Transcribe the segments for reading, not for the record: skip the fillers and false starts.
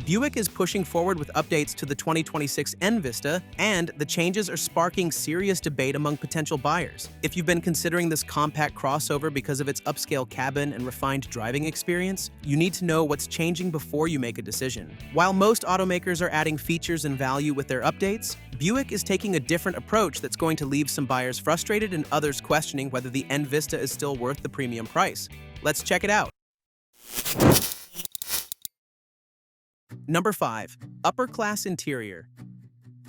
Buick is pushing forward with updates to the 2026 Envista, and the changes are sparking serious debate among potential buyers. If you've been considering this compact crossover because of its upscale cabin and refined driving experience, you need to know what's changing before you make a decision. While most automakers are adding features and value with their updates, Buick is taking a different approach that's going to leave some buyers frustrated and others questioning whether the Envista is still worth the premium price. Let's check it out. Number 5. Upper Class Interior.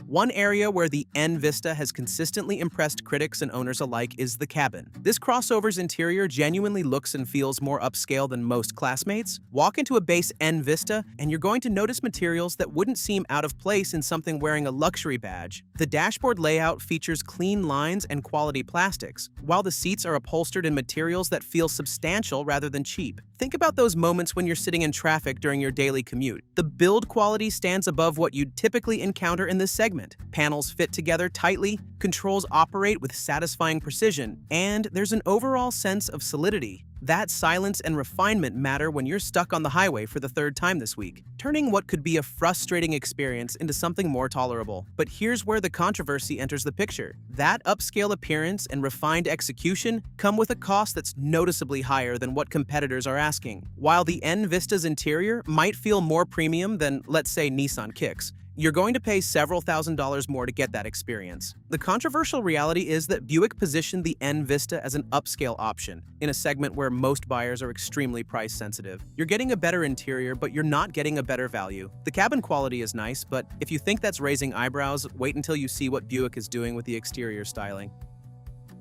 One area where the Envista has consistently impressed critics and owners alike is the cabin. This crossover's interior genuinely looks and feels more upscale than most classmates. Walk into a base Envista and you're going to notice materials that wouldn't seem out of place in something wearing a luxury badge. The dashboard layout features clean lines and quality plastics, while the seats are upholstered in materials that feel substantial rather than cheap. Think about those moments when you're sitting in traffic during your daily commute. The build quality stands above what you'd typically encounter in this segment. Panels fit together tightly, controls operate with satisfying precision, and there's an overall sense of solidity. That silence and refinement matter when you're stuck on the highway for the third time this week, turning what could be a frustrating experience into something more tolerable. But here's where the controversy enters the picture. That upscale appearance and refined execution come with a cost that's noticeably higher than what competitors are asking. While the Envista's interior might feel more premium than, let's say, Nissan Kicks, you're going to pay several $1,000s more to get that experience. The controversial reality is that Buick positioned the Envista as an upscale option, in a segment where most buyers are extremely price sensitive. You're getting a better interior, but you're not getting a better value. The cabin quality is nice, but if you think that's raising eyebrows, wait until you see what Buick is doing with the exterior styling.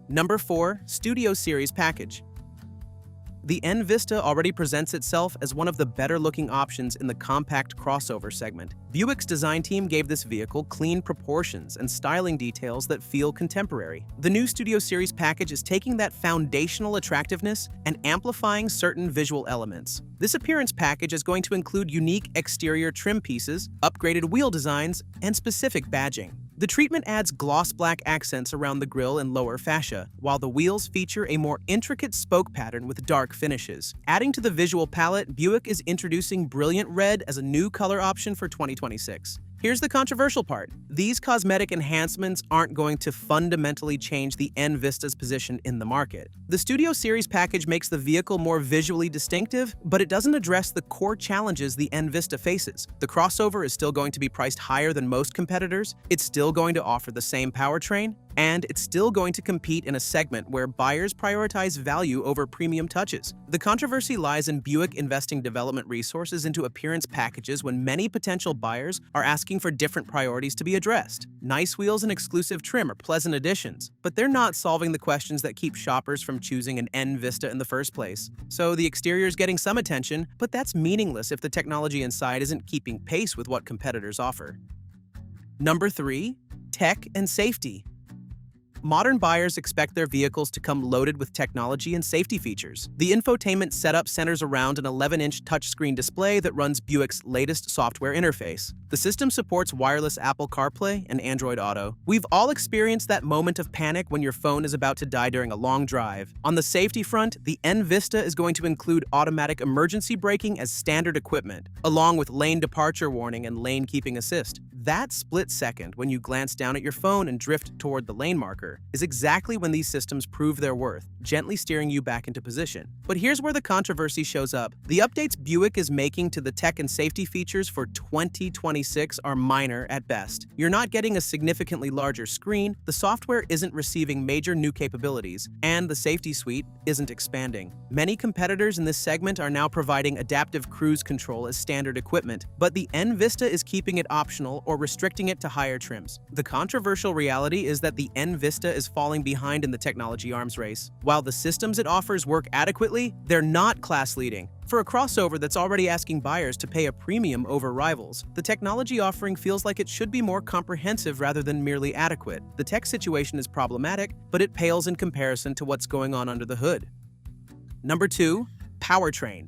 Number 4. Studio Series Package. The Envista already presents itself as one of the better-looking options in the compact crossover segment. Buick's design team gave this vehicle clean proportions and styling details that feel contemporary. The new Studio Series package is taking that foundational attractiveness and amplifying certain visual elements. This appearance package is going to include unique exterior trim pieces, upgraded wheel designs, and specific badging. The treatment adds gloss black accents around the grille and lower fascia, while the wheels feature a more intricate spoke pattern with dark finishes. Adding to the visual palette, Buick is introducing brilliant red as a new color option for 2026. Here's the controversial part. These cosmetic enhancements aren't going to fundamentally change the Envista's position in the market. The Studio Series package makes the vehicle more visually distinctive, but it doesn't address the core challenges the Envista faces. The crossover is still going to be priced higher than most competitors, it's still going to offer the same powertrain, and it's still going to compete in a segment where buyers prioritize value over premium touches. The controversy lies in Buick investing development resources into appearance packages when many potential buyers are asking for different priorities to be addressed. Nice wheels and exclusive trim are pleasant additions, but they're not solving the questions that keep shoppers from choosing an Envista in the first place. So the exterior is getting some attention, but that's meaningless if the technology inside isn't keeping pace with what competitors offer. Number 3. Tech and Safety. Modern buyers expect their vehicles to come loaded with technology and safety features. The infotainment setup centers around an 11-inch touchscreen display that runs Buick's latest software interface. The system supports wireless Apple CarPlay and Android Auto. We've all experienced that moment of panic when your phone is about to die during a long drive. On the safety front, the Envista is going to include automatic emergency braking as standard equipment, along with lane departure warning and lane keeping assist. That split second when you glance down at your phone and drift toward the lane marker is exactly when these systems prove their worth, gently steering you back into position. But here's where the controversy shows up. The updates Buick is making to the tech and safety features for 2026 are minor at best. You're not getting a significantly larger screen, the software isn't receiving major new capabilities, and the safety suite isn't expanding. Many competitors in this segment are now providing adaptive cruise control as standard equipment, but the Envista is keeping it optional or restricting it to higher trims. The controversial reality is that the Envista is falling behind in the technology arms race. While the systems it offers work adequately, they're not class-leading. For a crossover that's already asking buyers to pay a premium over rivals, the technology offering feels like it should be more comprehensive rather than merely adequate. The tech situation is problematic, but it pales in comparison to what's going on under the hood. Number 2. Powertrain.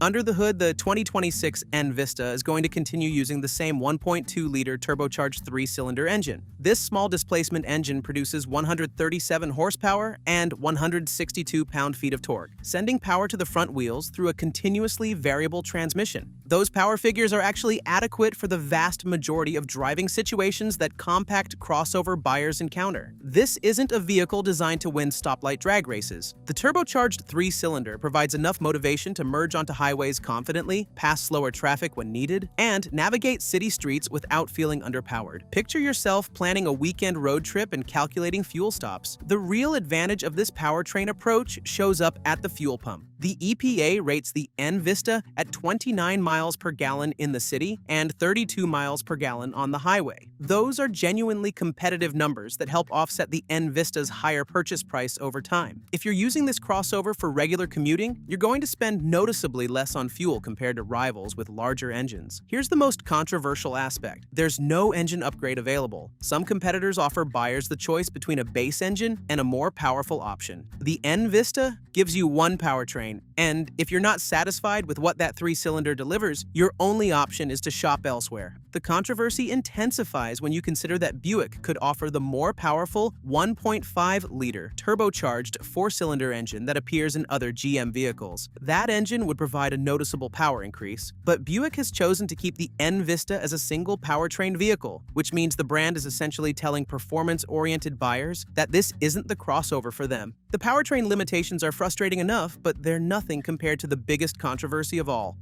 Under the hood, the 2026 Envista is going to continue using the same 1.2-liter turbocharged 3-cylinder engine. This small displacement engine produces 137 horsepower and 162 pound-feet of torque, sending power to the front wheels through a continuously variable transmission. Those power figures are actually adequate for the vast majority of driving situations that compact crossover buyers encounter. This isn't a vehicle designed to win stoplight drag races. The turbocharged 3-cylinder provides enough motivation to merge onto highways confidently, pass slower traffic when needed, and navigate city streets without feeling underpowered. Picture yourself planning a weekend road trip and calculating fuel stops. The real advantage of this powertrain approach shows up at the fuel pump. The EPA rates the Envista at 29 miles per gallon in the city and 32 miles per gallon on the highway. Those are genuinely competitive numbers that help offset the Envista's higher purchase price over time. If you're using this crossover for regular commuting, you're going to spend noticeably less on fuel compared to rivals with larger engines. Here's the most controversial aspect. There's no engine upgrade available. Some competitors offer buyers the choice between a base engine and a more powerful option. The Envista gives you one powertrain, and if you're not satisfied with what that 3-cylinder delivers, your only option is to shop elsewhere. The controversy intensifies when you consider that Buick could offer the more powerful 1.5-liter turbocharged 4-cylinder engine that appears in other GM vehicles. That engine would provide a noticeable power increase, but Buick has chosen to keep the Envista as a single powertrain vehicle, which means the brand is essentially telling performance-oriented buyers that this isn't the crossover for them. The powertrain limitations are frustrating enough, but they're nothing compared to the biggest controversy of all.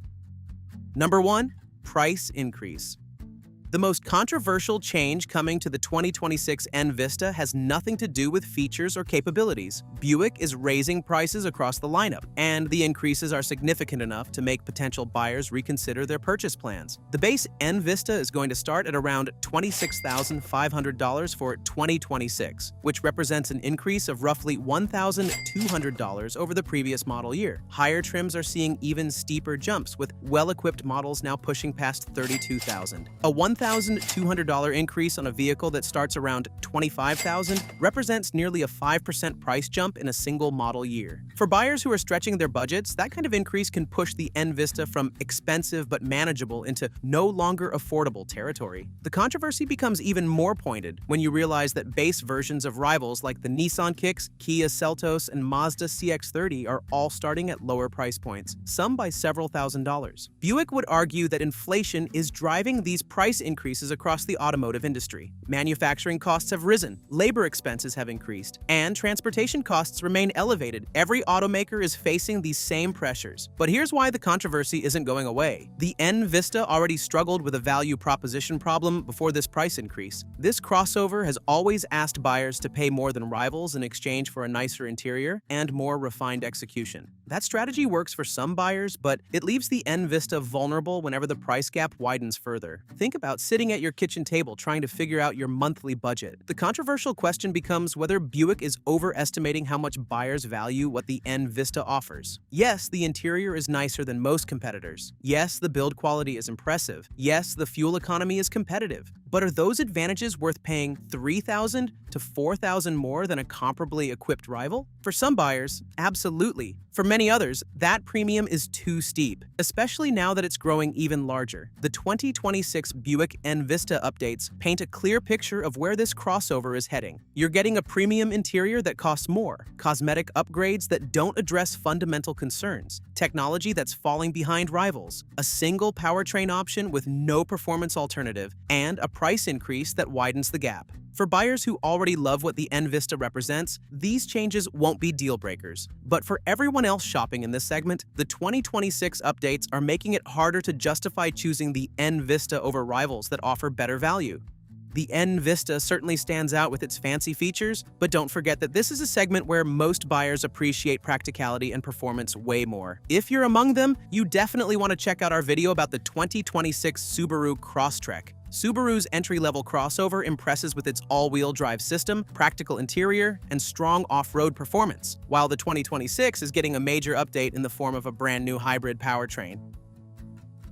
Number 1. Price increase. The most controversial change coming to the 2026 Envista has nothing to do with features or capabilities. Buick is raising prices across the lineup, and the increases are significant enough to make potential buyers reconsider their purchase plans. The base Envista is going to start at around $26,500 for 2026, which represents an increase of roughly $1,200 over the previous model year. Higher trims are seeing even steeper jumps, with well-equipped models now pushing past $32,000. A $1,200 increase on a vehicle that starts around $25,000 represents nearly a 5% price jump in a single model year. For buyers who are stretching their budgets, that kind of increase can push the Envista from expensive but manageable into no longer affordable territory. The controversy becomes even more pointed when you realize that base versions of rivals like the Nissan Kicks, Kia Seltos, and Mazda CX-30 are all starting at lower price points, some by several $1,000s. Buick would argue that inflation is driving these price increases across the automotive industry. Manufacturing costs have risen, labor expenses have increased, and transportation costs remain elevated. Every automaker is facing these same pressures. But here's why the controversy isn't going away. The Envista already struggled with a value proposition problem before this price increase. This crossover has always asked buyers to pay more than rivals in exchange for a nicer interior and more refined execution. That strategy works for some buyers, but it leaves the Envista vulnerable whenever the price gap widens further. Think about sitting at your kitchen table trying to figure out your monthly budget. The controversial question becomes whether Buick is overestimating how much buyers value what the Envista offers. Yes, the interior is nicer than most competitors. Yes, the build quality is impressive. Yes, the fuel economy is competitive. But are those advantages worth paying $3,000 to $4,000 more than a comparably equipped rival? For some buyers, absolutely. For many others, that premium is too steep, especially now that it's growing even larger. The 2026 Buick Envista updates paint a clear picture of where this crossover is heading. You're getting a premium interior that costs more, cosmetic upgrades that don't address fundamental concerns, technology that's falling behind rivals, a single powertrain option with no performance alternative, and a price increase that widens the gap. For buyers who already love what the Envista represents, these changes won't be deal breakers. But for everyone else shopping in this segment, the 2026 updates are making it harder to justify choosing the Envista over rivals that offer better value. The Envista certainly stands out with its fancy features, but don't forget that this is a segment where most buyers appreciate practicality and performance way more. If you're among them, you definitely want to check out our video about the 2026 Subaru Crosstrek. Subaru's entry-level crossover impresses with its all-wheel drive system, practical interior, and strong off-road performance, while the 2026 is getting a major update in the form of a brand new hybrid powertrain.